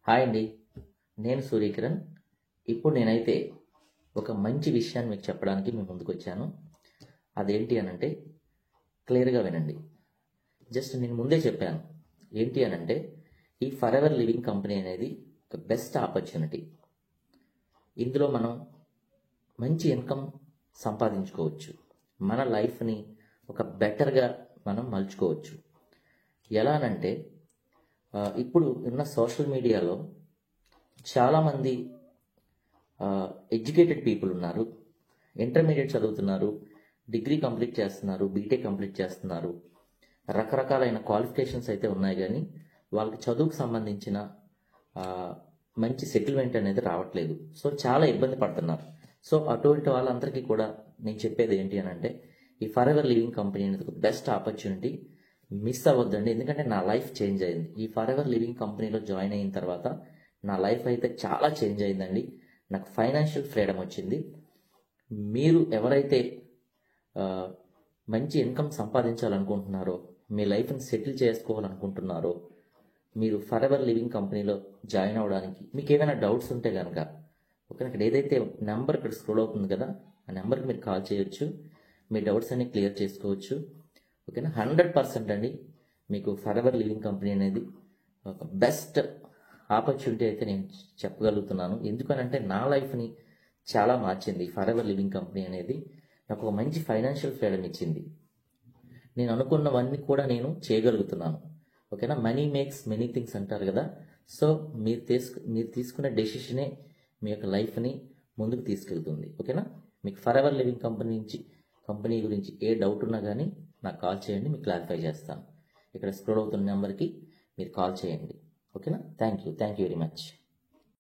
Hi అండి, నేను సూర్యకిరణ్. ఇప్పుడు నేనైతే ఒక మంచి విషయాన్ని మీకు చెప్పడానికి మీ ముందుకు వచ్చాను. అదేంటి అనంటే క్లియర్గా వినండి. జస్ట్ నేను ముందే చెప్పాను. ఏంటి అనంటే ఈ ఫర్ ఎవర్ లివింగ్ కంపెనీ అనేది ఒక బెస్ట్ ఆపర్చునిటీ. ఇందులో మనం మంచి ఇన్కమ్ సంపాదించుకోవచ్చు. మన లైఫ్ని ఒక బెటర్గా మనం మలుచుకోవచ్చు. ఎలానంటే ఇప్పుడు ఉన్న సోషల్ మీడియాలో చాలామంది ఎడ్యుకేటెడ్ పీపుల్ ఉన్నారు. ఇంటర్మీడియట్ చదువుతున్నారు, డిగ్రీ కంప్లీట్ చేస్తున్నారు, బీటెక్ కంప్లీట్ చేస్తున్నారు. రకరకాలైన క్వాలిఫికేషన్స్ అయితే ఉన్నాయి, కానీ వాళ్ళకి చదువుకు సంబంధించిన మంచి సెటిల్మెంట్ అనేది రావట్లేదు. సో చాలా ఇబ్బంది పడుతున్నారు. సో అటువంటి వాళ్ళందరికీ కూడా నేను చెప్పేది ఏంటి అని అంటే ఈ ఫర్ ఎవర్ లివింగ్ కంపెనీ అనేది ఒక బెస్ట్ ఆపర్చునిటీ. మిస్ అవ్వద్దండి, ఎందుకంటే నా లైఫ్ చేంజ్ అయింది. ఈ ఫర్ ఎవర్ లివింగ్ కంపెనీలో జాయిన్ అయిన తర్వాత నా లైఫ్ అయితే చాలా చేంజ్ అయిందండి. నాకు ఫైనాన్షియల్ ఫ్రీడమ్ వచ్చింది. మీరు ఎవరైతే మంచి ఇన్కమ్ సంపాదించాలనుకుంటున్నారో, మీ లైఫ్ని సెటిల్ చేసుకోవాలనుకుంటున్నారో, మీరు ఫర్ ఎవర్ లివింగ్ కంపెనీలో జాయిన్ అవ్వడానికి మీకు ఏమైనా డౌట్స్ ఉంటే కనుక ఓకే, ఇక్కడ ఏదైతే నెంబర్ ఇక్కడ స్క్రోల్ అవుతుంది కదా, ఆ నెంబర్కి మీరు కాల్ చేయొచ్చు. మీ డౌట్స్ అన్ని క్లియర్ చేసుకోవచ్చు. ఓకేనా, 100% అండి. మీకు ఫర్ ఎవర్ లివింగ్ కంపెనీ అనేది ఒక బెస్ట్ ఆపర్చునిటీ అయితే నేను చెప్పగలుగుతున్నాను. ఎందుకనంటే నా లైఫ్ని చాలా మార్చింది. ఫర్ ఎవర్ లివింగ్ కంపెనీ అనేది నాకు ఒక మంచి ఫైనాన్షియల్ ఫ్రీడమ్ ఇచ్చింది. నేను అనుకున్నవన్నీ కూడా నేను చేయగలుగుతున్నాను. ఓకేనా, మనీ మేక్స్ మెనీ థింగ్స్ అంటారు కదా. సో మీరు తీసుకున్న డెసిషనే మీ యొక్క లైఫ్ని ముందుకు తీసుకెళ్తుంది. ఓకేనా, మీకు ఫర్ ఎవర్ లివింగ్ కంపెనీ గురించి ఏ డౌట్ ఉన్నా కానీ నాకు కాల్ చేయండి, మీకు క్లారిఫై చేస్తాను. ఇక్కడ స్క్రోల్ అవుతున్న నెంబర్కి మీరు కాల్ చేయండి. ఓకేనా, థ్యాంక్ యూ వెరీ మచ్.